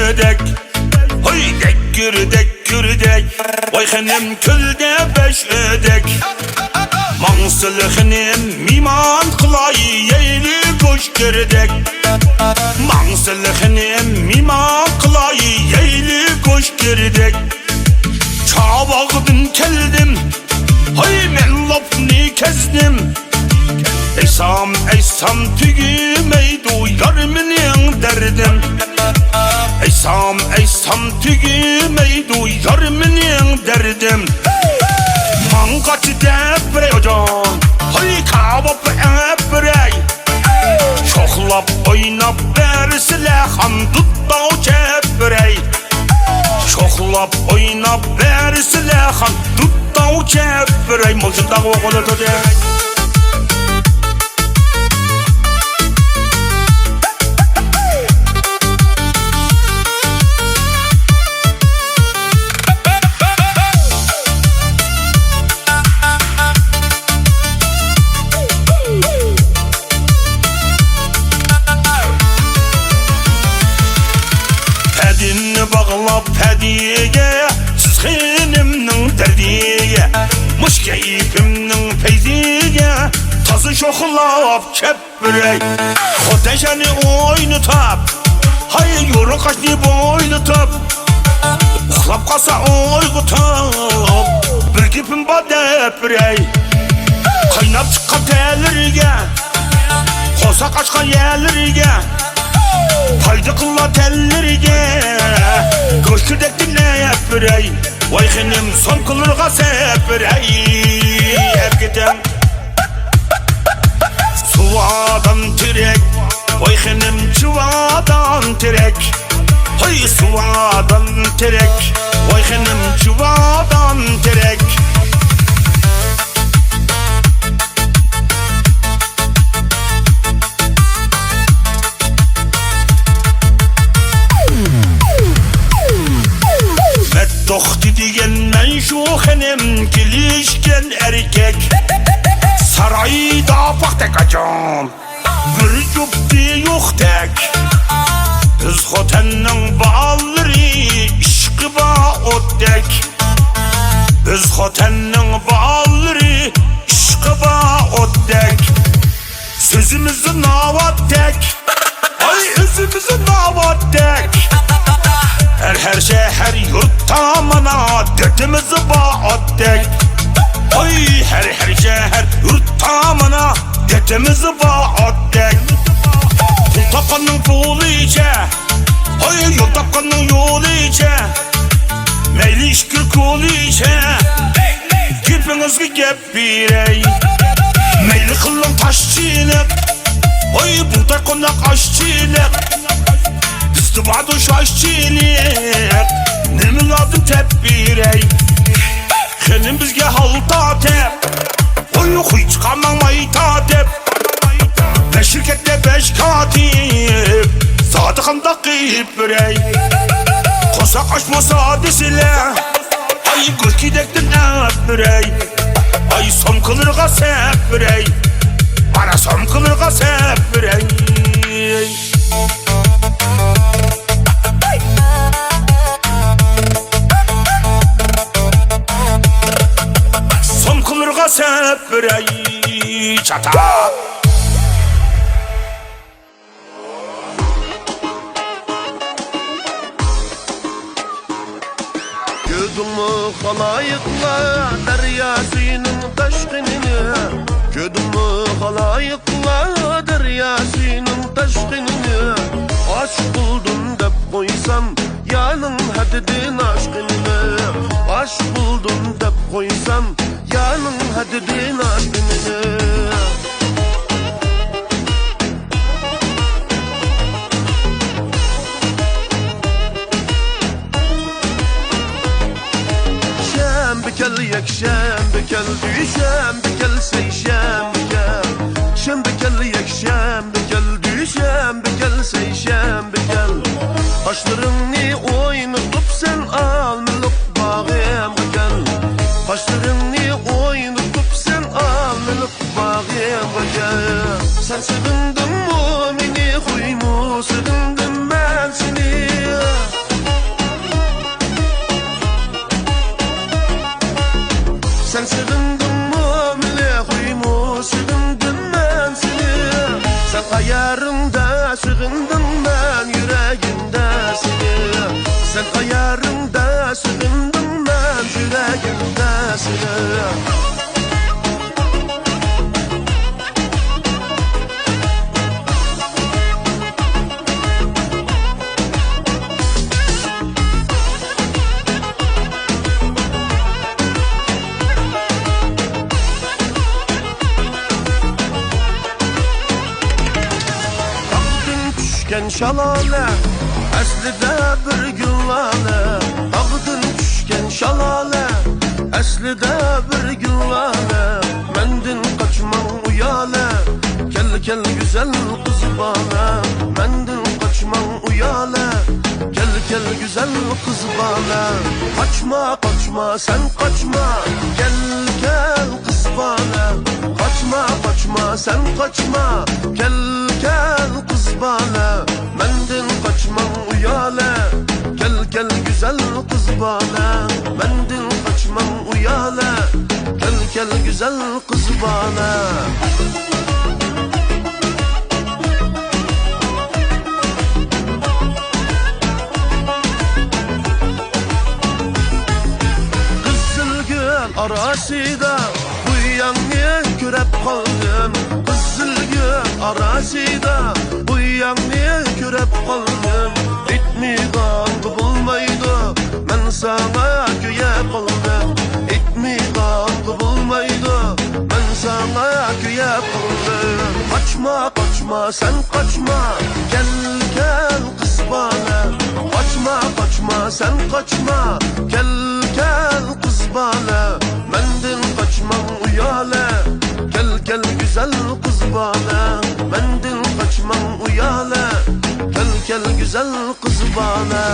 ödek. Hoy dek gürdek, vay xenem külde beş ödek. Mansılığının miman kılay yeyli kuş gördek. Mansılığının miman kılay yeyli kuş gördek. Çabağdın keldim, hay men lafını kezdim. Eysam tügümeydu yarımının derdim. Eysam tügümeydu yarımının derdim. Mangaç deprey hocam, hay kavap eprey. Şoklap oynap bersilehan tutdav çeprey. Şoklap oynap bersilehan tutdav çeprey. Mılcındağı oğulu tüdey. Bağlap hediye, siz xenimnin derdiye. Muş keyfimnin feyziye, tazı şoklap çeprey. Xoteşeni oynatap, hay yuru kaşni boynatap. Uxlap qalsa oygutap, bir kipim badeprey. Qaynap çıqqan telirge, qosa qaçqan yerlirge. Haydi kılla tellerge, göçürdek dinle eprey. Vay xenim son kılırga seprey. Hep gidem suvadan tirek, vay xenim çuvadan tirek. Hay suvadan tirek, vay xenim çuvadan tirek. Doxti diyen men şu xenem kilişken erkek. Sarayda baktek acam, bir cübdi yok tek. Biz xotennin bağları işkıba otek. Biz xotennin bağları işkıba otek. Sözümüzün avat tek, ay özümüzün avat tek. Her şehir yurt tamına dertimizi bağattek. Oy her şehir yurt tamına dertimizi bağattek. Pul tapanın pulu içe, oy yol tapanın yolu içe. Meyli işkir kolu içe, gipinizgi gep birey. Meyli kılın taşçılık, oy buğday konak aşçılık. Dıvadu şaşçılık, nemin adım tepbirey. Xenim bizge halta tep, oy huy çıkamam mayta tep. Beş şirkette beş katip, sadıkında kıyıp birey. Kosak aşmasa desile, ay göz gidektin hep birey. Ay son kılırga sep birey, bana son kılırga sep birey. Seprey çata. Gördün mü halayıkla deryasının taşkınını? Gördün mü halayıkla deryasının taşkınını? Aşk buldun dep koysam yanın hadidin aşkını. Aşk buldun dep koysam yanın hadidin aşkını. Şembekel şembekel düşembekel sey şembekel. Şembekel yek şembekel düşembekel sey şembekel. Başlarını oynatıp sen almalık bağım gel. Başlarını oynatıp sen almalık bağım gel. Sen sığındın mı beni, huy mu sığındım ben seni. Sen ayarımda sığındım ben yüreğimde sığın. Düşken şalale, əslində bir güllale. Ağdın düşken şalale, əslində bir güllale. Məndin qaçman uyale, gel güzel kız bana. Məndin qaçman uyale, gel güzel kız bana. Kaçma sen kaçma, gel kız bana. Kaçma sen kaçma, gel kız bana. Mendin kaçman uyale, gel güzel kız bana. Mendin kaçman uyale, gel güzel kız bana. Kızılgül arasida uyanı körep kaldım. Kızılgül arasida uyanı körep kaldım. İtmi kanı bulmaydı, ben sana köye kaldım. İtmi kanı bulmaydı, ben sana köye kaldım. Kaçma sen kaçma, gel kız bana. Kaçma sen kaçma, gel kız bana. Mendin kaçman uyale, gel güzel kız bana. Mendin kaçman uyale, gel güzel kız bana.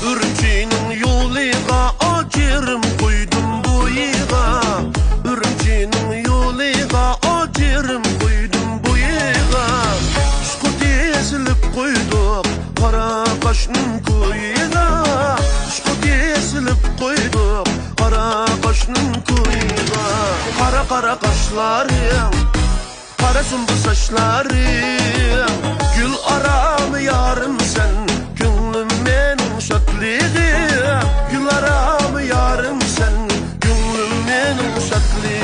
Ürümçinin yoluna acırım koydum bu yığa. Ürümçinin yoluna acırım koydum bu yığa. Şkut ezilip koyduk kara kaşının kuyuna. Şkut ezilip koyduk kara kaşının kuyuna. Kara kaşlarım, kara sümbül saçlarım. Gül aramı yarım sen, gönlümün şaklığı. Gül aramı yarım sen, gönlümün şaklığı.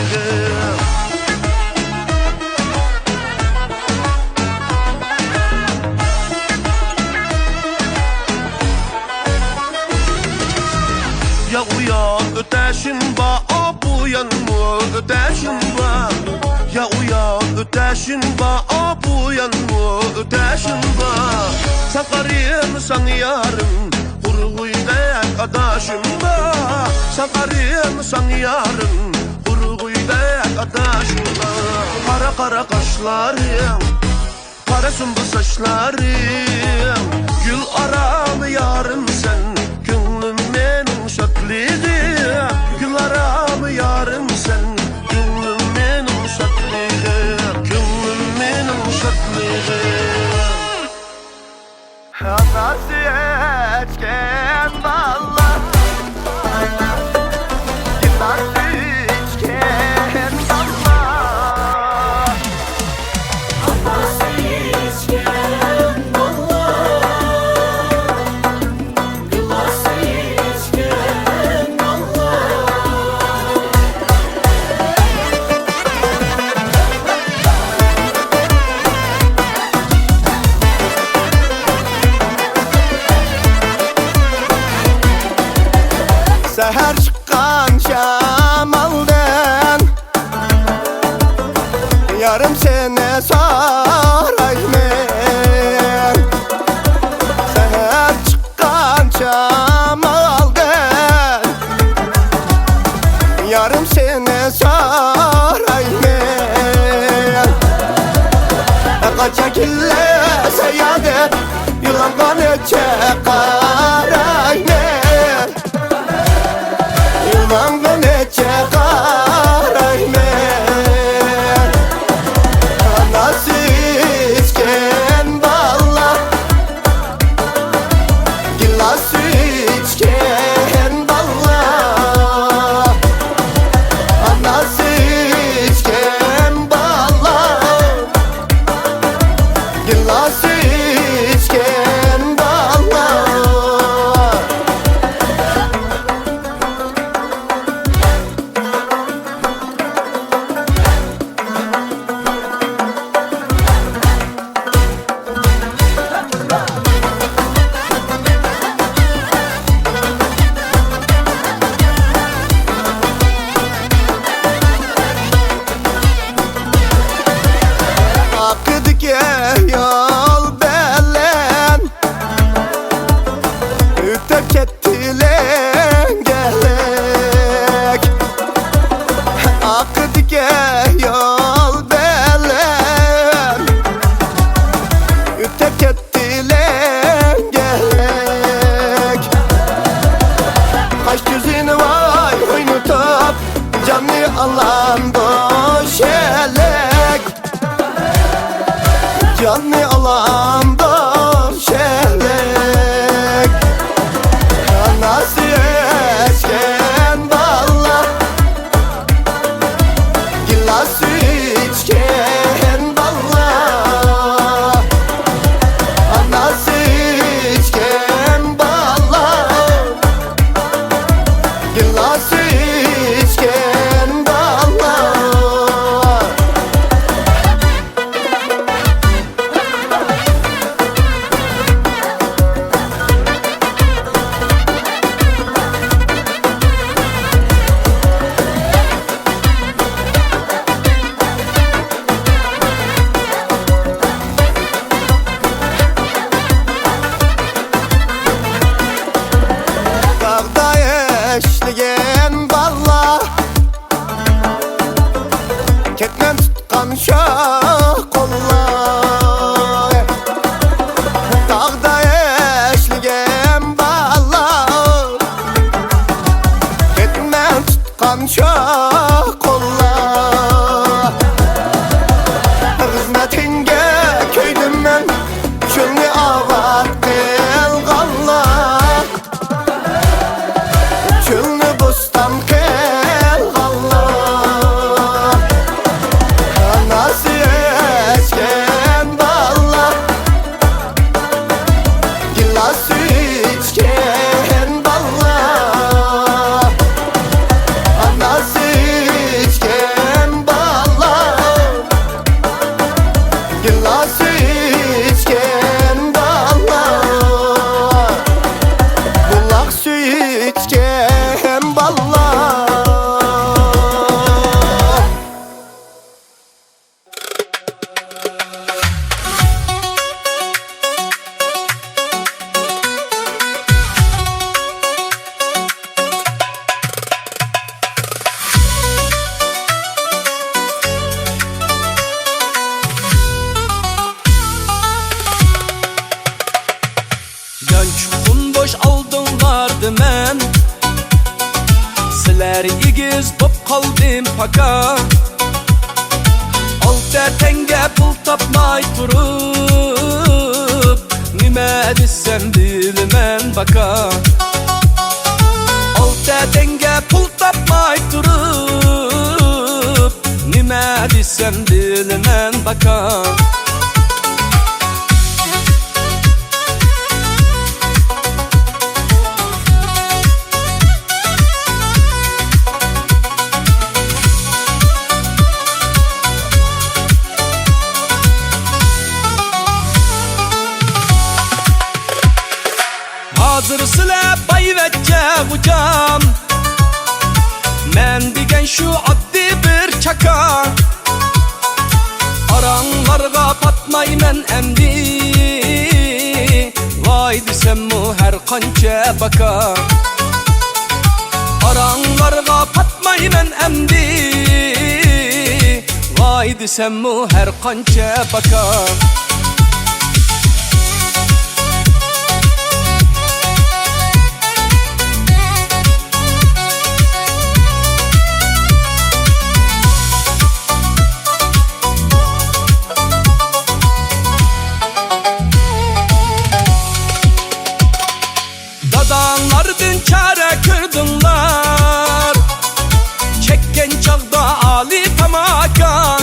Ya uyan öteşin var, bu yan mı öteşin var. Ya uyan öteşin var, bu yan mı öteşin var. Sakarıyım yarım, kurguydak adaşım var. Sakarıyım yarım, kurguydak adaşım var. Kara kaşlarım, kara sümbül saçlarım. Gül aramı yarım sen, gönlümün şaklığı. Gül aramı yarım sen, gönlümün şaklığı. Gönlümün şaklığı. Anası içken balla, yıllar içken balla. Anası içken balla, yıllar içken balla. Seher çıkan şamaldan, yarım sene sarayım. Seher çıkan şamaldan, yarım sene sarayım. Kaça kille seyade, yılan kanı çekarayım. Yılan beni çekarayım. Anası içken balla, gilası içken balla. alan döşelek, canlı alan döşelek. Anası içken balla, gilası içken balla. Anası içken balla, gilası içken balla. Dağda eşligen balla, ketmen tutkan şah kollar. Dağda eşligen balla, ketmen tutkan şah kollar. Hizmetinge köydüm ben, çölni avat kılgallar. Çölni bostan kılgallar. Anası içken balla, gilası içken balla. Anası içken balla, gilası içken balla. Bulak suyu içken balla. Yançukun boş aldınlardı men, sizler igiz bop kaldım paka. Alta tenge pul tapmay turup, nime desem bilmen baka. Alta tenge pul tapmay turup, nime desem bilmen baka. Hazır sıla bayvetçe ucam, men degen şu addi bir çaka. Aranlarga patmay men emdi, vay desem mu her kança baka. Aranlarga patmay men emdi, vay desem mu her kança baka. Dadanlardın çare kırdınlar, çekken çağda ali tamaka.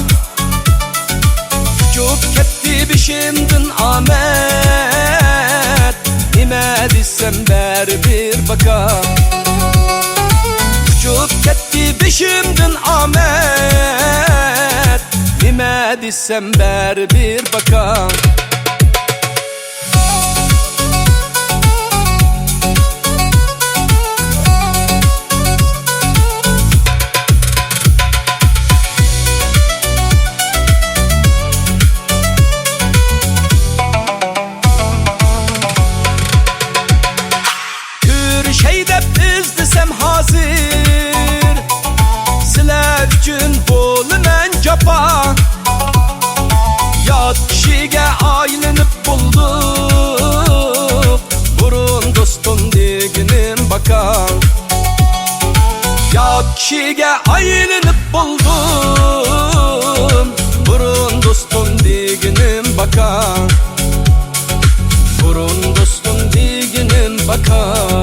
Küçük ketti bişimdin Ahmet, nime desem ber bir baka. Küçük ketti bişimdin Ahmet, nime desem ber bir baka. Desem hazır, sizler üçün bolu men capa. Yad kişiye ay kishiga aylanib bo'ldim. Burun do'stim deginim bakar, burun do'stim deginim bakar.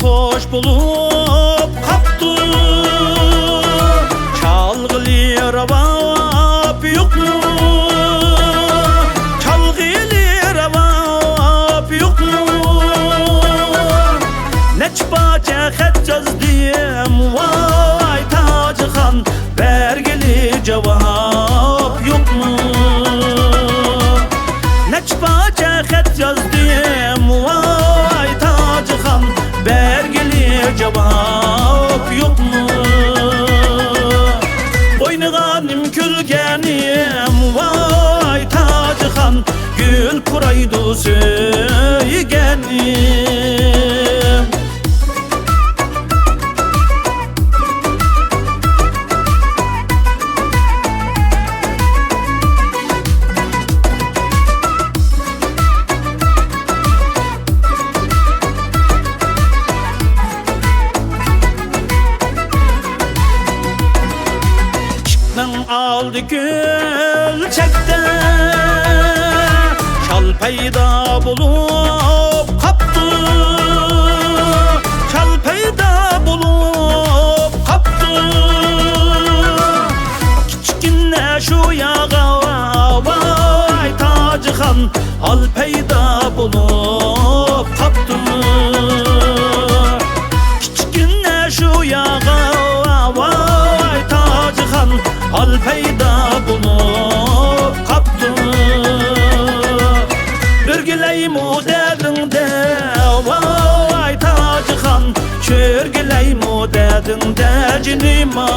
Hoş bulup kaptı çalgılı ravap yok mu? Çalgılı ravap yok mu? Neçbaca xet yazdım vay Tacı Xan, belgili cevap yok mu? Neçbaca xet yazdım vay Tacı Xan, belgili cevap yok mu? Oynağanım külgenim vay Tacı Xan, gül kuraydı söygenim. Aldı gülçekte şal peyda bulup kaptı, şal peyda bulup kaptı. Küçükünle şu yağa vay Tacı Xan, al peyda bulup kaptı. Küçükünle şu yağa vay Tacı Xan, al peyda bulup kaptı. Örgüleyim o derdinde vay Tacı Xan, çörgüleyim o derdinde cinima.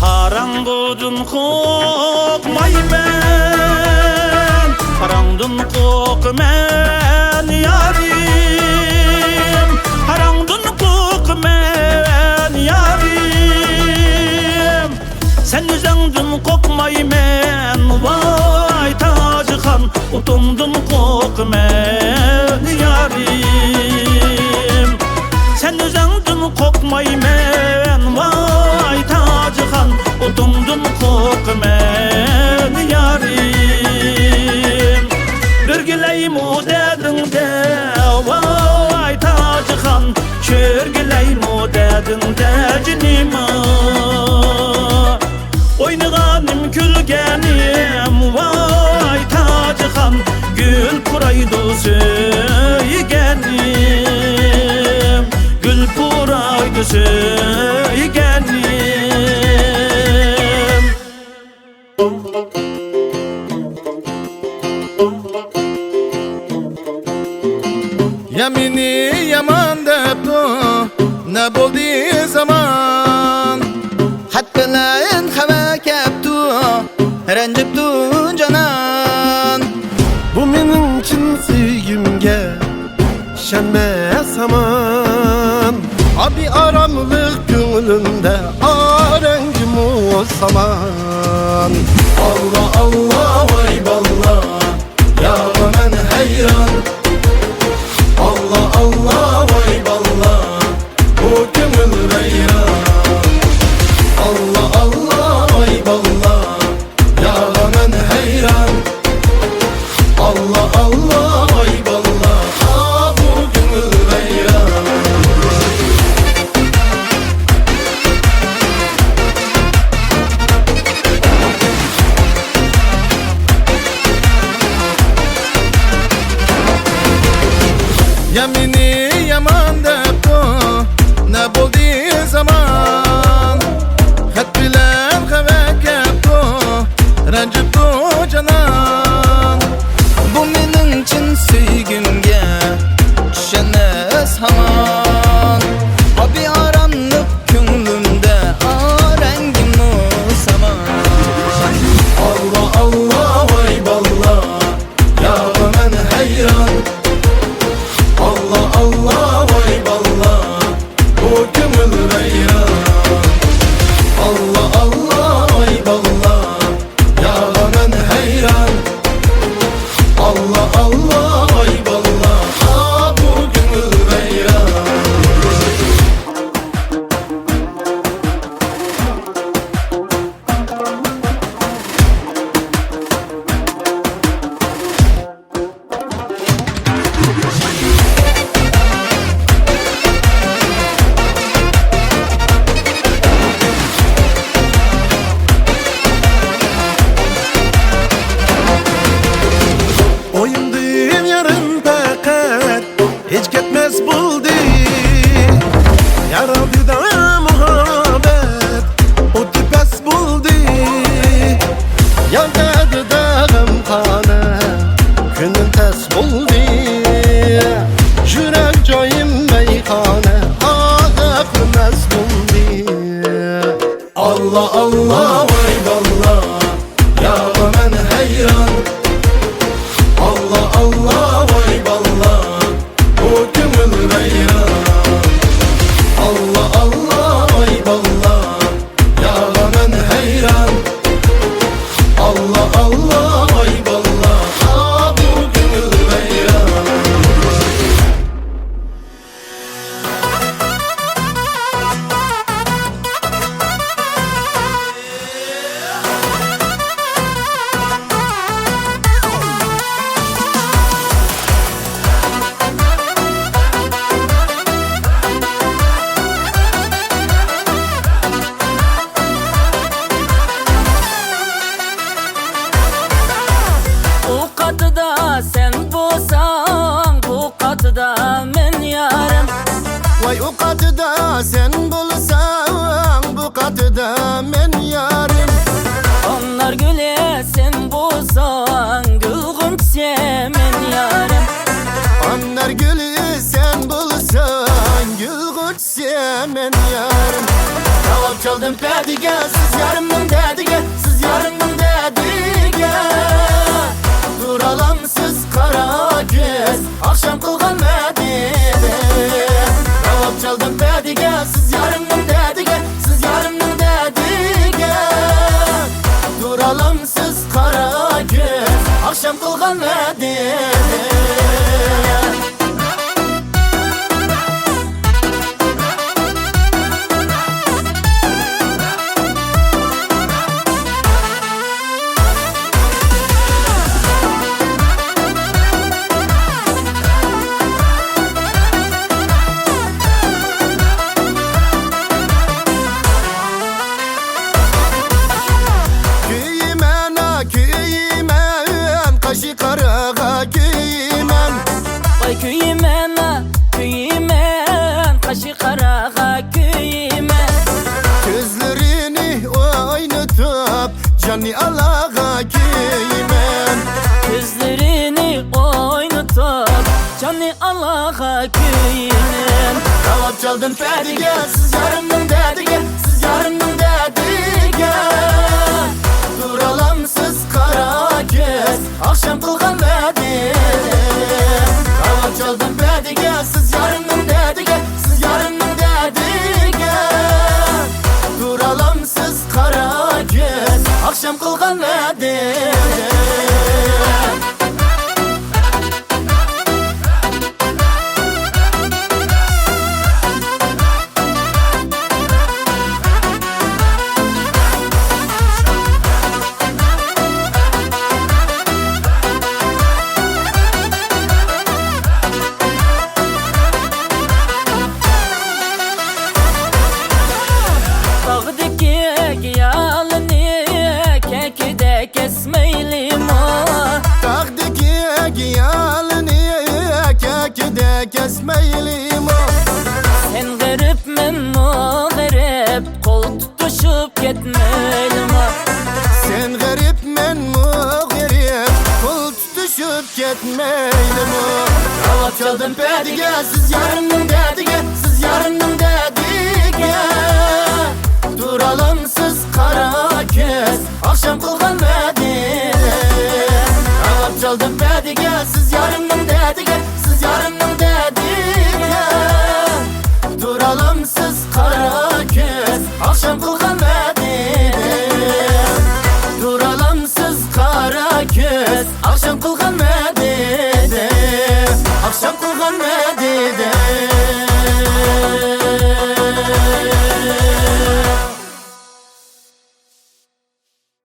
Karangıdın kokmaymen, karangdın kokmen yarim, karangdın kokmen yarim. Sen yüzündün kokmaymen vay Tacı Xan, utundun kokmen yarim. Sen yüzündün kokmaymen vay Tacı Xan, utundun kokmen yarim. Örgüleyim o derdinde vay Tacı Xan, çörgüleyim o derdinde cinima. Oynağanım külgenim vay Tacı Xan, gül kuraydı söygenim, gül kuraydı söygenim. Yamini yaman debdu ne buldi zaman, hakkılayın hava keptu renciptu canan. Bu menin için sevgimge şenme saman, abi aramlık gönlümde arencim o zaman. Allah Allah vay ballah ya ben heyran. Allah Allah vay ballah bu gönül reyran. Allah Allah vay ballah ya ben heyran. Allah Allah vay ballah. yaman debdu ne buldu zaman Xat bilen xabar kepdu Rencipdu canan Bu mening chin sevgimga Düşenes haman Abi aranlık ko'nglimda Rengim o saman Allah Allah vay ballah Ya men hayran Allah Allah vay ballah Bu ko'ngil vayron Allah Allah vay ballah Ya men hayran Allah Allah vay ballah Bu ko'ngil vayron Oyundayım yarın fakat hiç gitmez buldu Yaradı da muhabbet o tüpes buldu Yandadı dağım kanı günün tez buldu Jürek joyim meyhane ağzı mez buldu Allah Allah vay ballah Ya men hayran Allah Allah vay ballah Bu ko'ngil vayron Allah Allah vay ballah Ya men hayran Allah Allah vay ballah Bu ko'ngil vayron Bu katıda sen bulsan Bu katıda men yarım Vay o katıda sen bulsan Bu katıda men yarım Onlar güle sen bulsan Gülgün men yarım Anlar gülü sen bulsan Gül gutse men yarım Cevap çaldım pedige Siz yarımın dedige Siz yarımın dedige Duralım siz kara göz Akşam kılgan medide Cevap çaldım pedige Siz yarımın dedige Siz yarımın dedige Duralım siz kara göz Akşam kılgan medide Küymen kaşı karağa küymen Vay köymen Kaşı karağa köymen Gözlerini oynatıp canı alağa küymen Gözlerini oynatıp Canı Allah'a köymen Cevap çaldım pedige Siz yarımın dedige Siz yarımın dedige Duralım siz kara göz Akşam kılgan medide Cevap çaldım pedige Siz yarımın dedige Siz yarımın dedige Duralım siz kara göz Akşam kılgan medide Bağdaki giyalını Kekide kesmeylim o yarim o. Sen garip men o garip, kol tutuşup ketmeylim o. Sen garip men mu garip, kol tutuşup ketmeylim o. Avat çaldım pedige, siz yarının dedige, siz yarının dedige. Duralım siz kara kes, akşam kılgan Medine. Avat çaldım pedige, siz yarının dedige, siz yarının dedige. Duralım siz kara